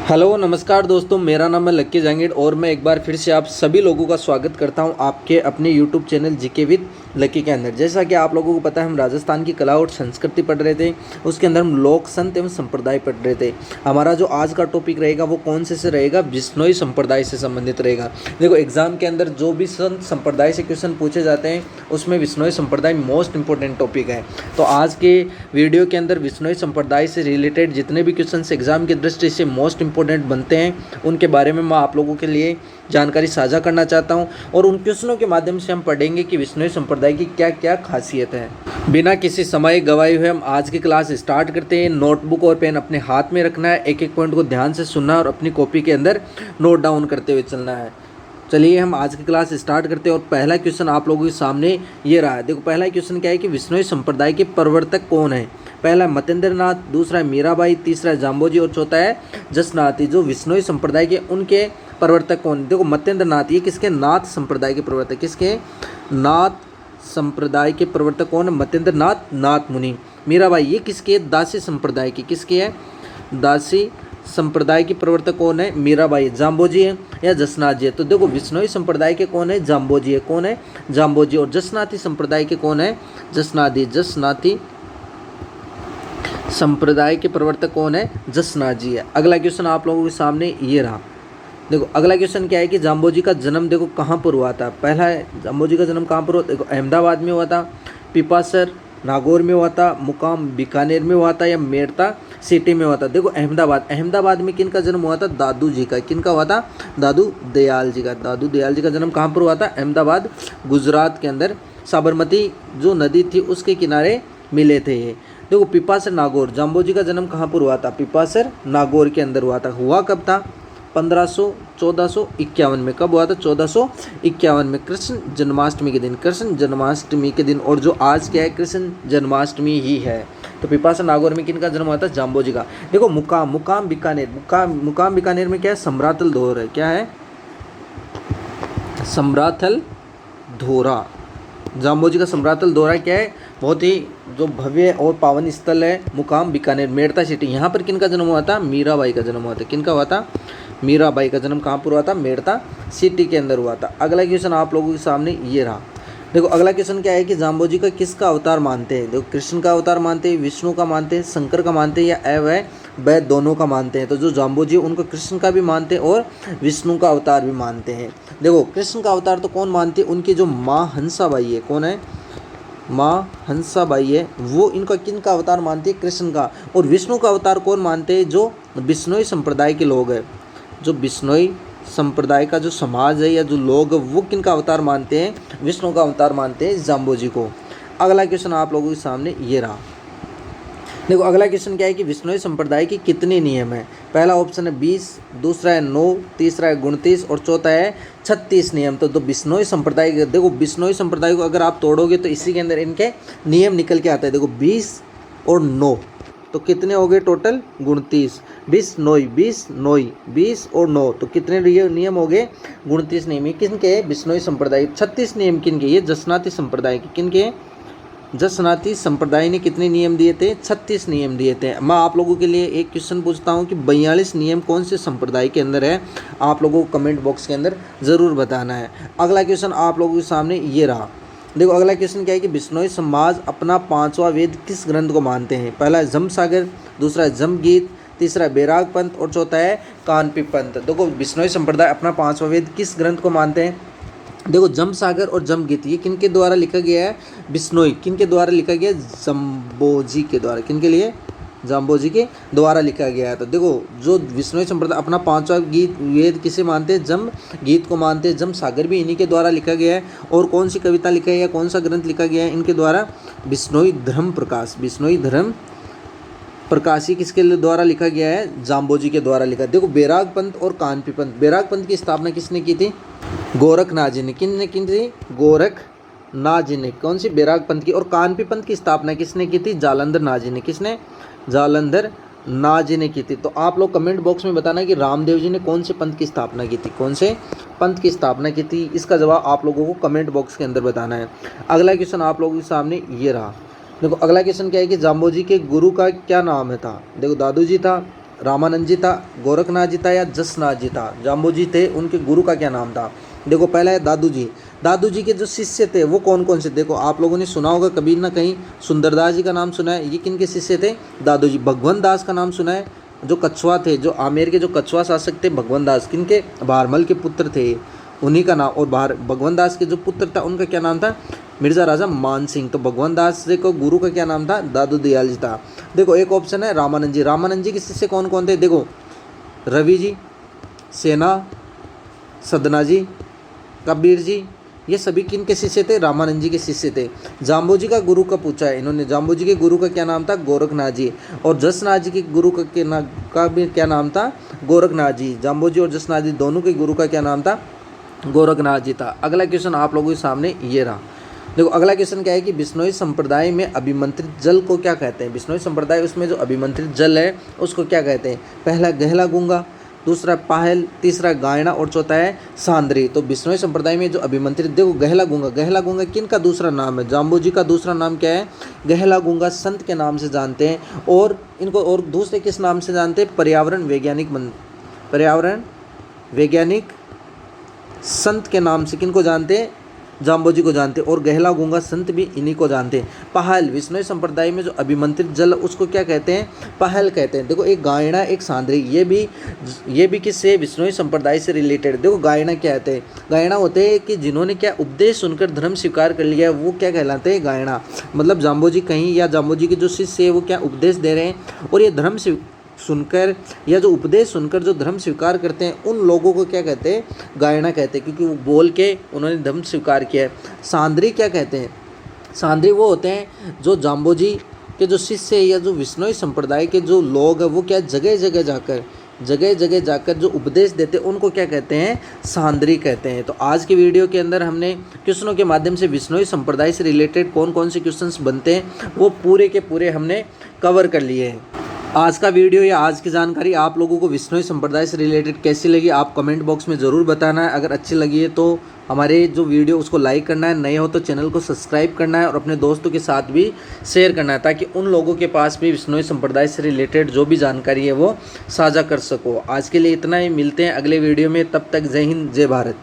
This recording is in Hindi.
हेलो नमस्कार दोस्तों, मेरा नाम है लक्की जहांगीर और मैं एक बार फिर से आप सभी लोगों का स्वागत करता हूं आपके अपने यूट्यूब चैनल जीके विद लक्की के अंदर। जैसा कि आप लोगों को पता है, हम राजस्थान की कला और संस्कृति पढ़ रहे थे, उसके अंदर हम लोक संत एवं संप्रदाय पढ़ रहे थे। हमारा जो आज का टॉपिक रहेगा वो कौन से रहेगा, बिश्नोई संप्रदाय से संबंधित रहेगा। देखो, एग्जाम के अंदर जो भी संत संप्रदाय से क्वेश्चन पूछे जाते हैं उसमें बिश्नोई संप्रदाय मोस्ट इंपॉर्टेंट टॉपिक है। तो आज के वीडियो के अंदर बिश्नोई संप्रदाय से रिलेटेड जितने भी क्वेश्चन एग्जाम की दृष्टि से मोस्ट इंपॉर्टेंट बनते हैं उनके बारे में मैं आप लोगों के लिए जानकारी साझा करना चाहता हूं, और उन क्वेश्चनों के माध्यम से हम पढ़ेंगे कि बिश्नोई संप्रदाय की क्या क्या खासियत है। बिना किसी समय गवाए हुए हम आज की क्लास स्टार्ट करते हैं। नोटबुक और पेन अपने हाथ में रखना है, एक एक पॉइंट को ध्यान से सुनना है और अपनी कॉपी के अंदर नोट डाउन करते हुए चलना है। चलिए हम आज की क्लास स्टार्ट करते हैं। और पहला क्वेश्चन आप लोगों के सामने ये रहा है। देखो, पहला क्वेश्चन क्या है कि बिश्नोई संप्रदाय के प्रवर्तक कौन है। पहला है मतेंद्र नाथ, दूसरा है मीराबाई, तीसरा है जाम्बोजी और चौथा है जसनाथी। जो बिश्नोई संप्रदाय के उनके प्रवर्तक कौन। देखो, मतेंद्र नाथ ये किसके, नाथ संप्रदाय के प्रवर्तक, किसके, नाथ संप्रदाय के प्रवर्तक कौन है, मतेंद्र नाथ, नाथ मुनि। मीराबाई ये किसके, दासी संप्रदाय की, किसकी है, दासी संप्रदाय की प्रवर्तक कौन है, मीराबाई। जाम्बोजी है या जसनाथ जी है। तो देखो, बिश्नोई संप्रदाय के कौन है, जाम्बोजी है। कौन है, जाम्बोजी। और जसनाथी संप्रदाय के कौन है, जसनाथी। जसनाथी संप्रदाय के प्रवर्तक कौन है, जसनाथ जी है। अगला क्वेश्चन आप लोगों के सामने ये रहा। देखो, अगला क्वेश्चन क्या है कि जाम्बोजी का जन्म देखो कहाँ पर हुआ था। पहला है जाम्बोजी का जन्म कहाँ पर हुआ। देखो, अहमदाबाद में हुआ था, पिपासर नागौर में हुआ था, मुकाम बीकानेर में हुआ था या मेड़ता सिटी में हुआ था। देखो, अहमदाबाद में किन का जन्म हुआ था, दादू जी का। किन का हुआ था, दादू दयाल जी का। दादू दयाल जी का जन्म कहाँ पर हुआ था, अहमदाबाद गुजरात के अंदर, साबरमती जो नदी थी उसके किनारे मिले थे ये। देखो, पिपासर नागौर, जाम्बोजी का जन्म कहाँ पर हुआ था, पिपासर नागौर के अंदर हुआ था। हुआ कब था, 1451 में। कब हुआ था, 1451 में, कृष्ण जन्माष्टमी के दिन। कृष्ण जन्माष्टमी के दिन। और जो आज क्या है, कृष्ण जन्माष्टमी ही है। तो पिपासर नागौर में किन का जन्म हुआ था, जाम्बोजी का। देखो, मुकाम बीकानेर, मुकाम बीकानेर में क्या है, सम्राथल धोर है। क्या है, सम्राथल धोरा। जाम्बोजी का सम्राथल धोरा क्या है, बहुत ही जो भव्य और पावन स्थल है, मुकाम बीकानेर, मेड़ता सिटी। यहाँ पर किन का जन्म हुआ था, मीराबाई का जन्म हुआ था। किन का हुआ था, मीराबाई का जन्म कहाँ पर हुआ था, मेड़ता सिटी के अंदर हुआ था। अगला क्वेश्चन आप लोगों के सामने ये रहा। देखो, अगला क्वेश्चन क्या है कि जाम्बोजी का किसका अवतार मानते हैं। देखो, कृष्ण का अवतार मानते हैं, विष्णु का मानते हैं, शंकर का मानते हैं या वह दोनों का मानते हैं। तो जो जाम्बोजी उनको कृष्ण का भी मानते हैं और विष्णु का अवतार भी मानते हैं। देखो, कृष्ण का अवतार तो कौन मानते हैं, उनकी जो माँ हंसाबाई है। कौन है, माँ हंसाबाई है, वो इनका किन का अवतार मानती है, कृष्ण का। और विष्णु का अवतार कौन मानते हैं, जो बिश्नोई संप्रदाय के लोग हैं। जो बिश्नोई संप्रदाय का जो समाज है या जो लोग वो किन का अवतार मानते हैं, विष्णु का अवतार मानते हैं जाम्बोजी को। अगला क्वेश्चन आप लोगों के सामने ये रहा। देखो, अगला क्वेश्चन क्या है कि बिश्नोई संप्रदाय के कितने नियम हैं। पहला ऑप्शन है 20, दूसरा है 9, तीसरा है 29 और चौथा है 36 नियम। तो बिश्नोई संप्रदाय, देखो बिश्नोई संप्रदाय को अगर आप तोड़ोगे तो इसी के अंदर इनके नियम निकल के आते हैं। देखो, 20 और 9 तो कितने हो गए टोटल, 29। 20 और 9 तो कितने नियम हो गए, 29 नियम। किनके, बिश्नोई संप्रदाय। 36 नियम किनके, ये जसनाती संप्रदाय के। किनके, जसनाती संप्रदाय ने कितने नियम दिए थे, 36 नियम दिए थे। मैं आप लोगों के लिए एक क्वेश्चन पूछता हूं कि 42 नियम कौन से संप्रदाय के अंदर है। आप लोगों को कमेंट बॉक्स के अंदर ज़रूर बताना है। अगला क्वेश्चन आप लोगों के सामने ये रहा। देखो, अगला क्वेश्चन क्या है कि बिश्नोई समाज अपना 5वां वेद किस ग्रंथ को मानते हैं। पहला है जमसागर, दूसरा है जमगीत, तीसरा है बैराग पंथ और चौथा है कानपी पंथ। देखो, बिश्नोई संप्रदाय अपना 5वां वेद किस ग्रंथ को मानते हैं। देखो, जमसागर और जमगीत ये किनके द्वारा लिखा गया है, बिश्नोई। किनके द्वारा लिखा गया है, जाम्बोजी के द्वारा। किनके लिए, जाम्बोजी के द्वारा लिखा गया है। तो देखो, जो बिश्नोई संप्रदाय अपना 5वां गीत वेद किसे मानते हैं, जम गीत को मानते हैं। जमसागर भी इन्हीं के द्वारा लिखा गया है। और कौन सी कविता लिखा है या कौन सा ग्रंथ लिखा गया है इनके द्वारा, बिश्नोई धर्म प्रकाश। बिश्नोई धर्म प्रकाशी किसके द्वारा लिखा गया है, जाम्बोजी के द्वारा लिखा। देखो, बैराग पंथ और कानपी पंथ। बैराग पंथ की स्थापना किसने की थी, गोरखनाथ जी ने। किन थी, गोरखनाथ जी ने। कौन सी, बैराग पंथ की। और कानपी पंथ की स्थापना किसने की थी, जालंधर नाथ जी ने। किसने, जालंधर नाथ जी ने की थी। तो आप लोग कमेंट बॉक्स में बताना कि रामदेव जी ने कौन से पंथ की स्थापना की थी, कौन से पंथ की स्थापना की थी। इसका जवाब आप लोगों को कमेंट बॉक्स के अंदर बताना है। अगला क्वेश्चन आप लोगों के सामने ये रहा। देखो, अगला क्वेश्चन क्या है कि जाम्बोजी के गुरु का क्या नाम है था। देखो, दादू जी था, रामानंद जी था, गोरखनाथ जी था या जसनाथ जी था? जाम्बू जी थे, उनके गुरु का क्या नाम था? देखो पहला है दादू जी। दादू जी के जो शिष्य थे वो कौन कौन से? देखो आप लोगों ने सुना होगा कभी ना कहीं, सुंदरदास जी का नाम सुना है, ये किन के शिष्य थे? दादू जी। भगवंत दास का नाम सुना है, जो कछुआ थे, जो आमेर के जो कछुआ शासक थे भगवंत दास, किनके? भारमल के पुत्र थे, उन्हीं का नाम। और भगवंत दास के जो पुत्र था उनका क्या नाम था? मिर्जा राजा मान सिंह। तो भगवंत दास जी को गुरु का क्या नाम था? दादू दयाल जी था। देखो एक ऑप्शन है रामानंद जी। रामानंद जी के शिष्य कौन कौन थे? देखो रवि जी, सेना, सदना जी, कबीर जी, ये सभी किन के शिष्य थे? रामानंद जी के शिष्य थे। जाम्बू जी का गुरु का पूछा है इन्होंने। जाम्बू जी के गुरु का क्या नाम था? गोरखनाथ जी। और जसनाथ जी के गुरु का भी क्या नाम था? गोरखनाथ जी। जाम्बू जी और जसनाथ जी दोनों के गुरु का क्या नाम था? गोरखनाथ जी था। अगला क्वेश्चन आप लोगों के सामने ये रहा। देखो अगला क्वेश्चन क्या है कि बिश्नोई संप्रदाय में अभिमंत्रित जल को क्या कहते हैं? बिश्नोई संप्रदाय उसमें जो अभिमंत्रित जल है उसको क्या कहते हैं? पहला गहला गूंगा, दूसरा पायल, तीसरा गायना और चौथा है सांद्री। तो बिश्नोई संप्रदाय में जो अभिमंत्रित, देखो गहला गूंगा किन का दूसरा नाम है? जाम्बू जी का दूसरा नाम क्या है? गहला गूंगा संत के नाम से जानते हैं। और इनको और दूसरे किस नाम से जानते हैं? पर्यावरण वैज्ञानिक संत के नाम से किनको जानते हैं? जाम्बू जी को जानते हैं। और गहला गूंगा संत भी इन्हीं को जानते हैं। पहल, विष्णु संप्रदाय में जो अभिमंत्रित जल उसको क्या कहते हैं? पहल कहते हैं। देखो एक गायना एक सांद्री, ये भी किससे? विष्णु संप्रदाय से रिलेटेड। देखो गायना क्या कहते हैं? गायना होते हैं कि जिन्होंने क्या उपदेश सुनकर धर्म स्वीकार कर लिया है, वो क्या कहलाते हैं? गायना। मतलब जाम्बू जी कहीं या जाम्बू जी के जो शिष्य है वो क्या उपदेश दे रहे हैं और ये धर्म सुनकर या जो उपदेश सुनकर जो धर्म स्वीकार करते हैं उन लोगों को क्या कहते हैं? गायना कहते हैं, क्योंकि वो बोल के उन्होंने धर्म स्वीकार किया है। सांद्री क्या कहते हैं? सांद्री वो होते हैं जो जाम्बू जी के जो शिष्य या जो विष्णोई संप्रदाय के जो लोग हैं वो क्या जगह जगह जाकर जो उपदेश देते हैं उनको क्या कहते हैं? सांद्री कहते हैं। तो आज की वीडियो के अंदर हमने क्वेश्चनों के माध्यम से विष्णोई संप्रदाय से रिलेटेड कौन कौन से क्वेश्चंस बनते हैं वो पूरे के पूरे हमने कवर कर लिए हैं। आज का वीडियो या आज की जानकारी आप लोगों को विष्णोई संप्रदाय से रिलेटेड कैसी लगी आप कमेंट बॉक्स में ज़रूर बताना है। अगर अच्छी लगी है तो हमारे जो वीडियो उसको लाइक करना है, नए हो तो चैनल को सब्सक्राइब करना है और अपने दोस्तों के साथ भी शेयर करना है, ताकि उन लोगों के पास भी विष्णोई संप्रदाय से रिलेटेड जो भी जानकारी है वो साझा कर सको। आज के लिए इतना ही, मिलते हैं अगले वीडियो में, तब तक जय हिंद जय भारत।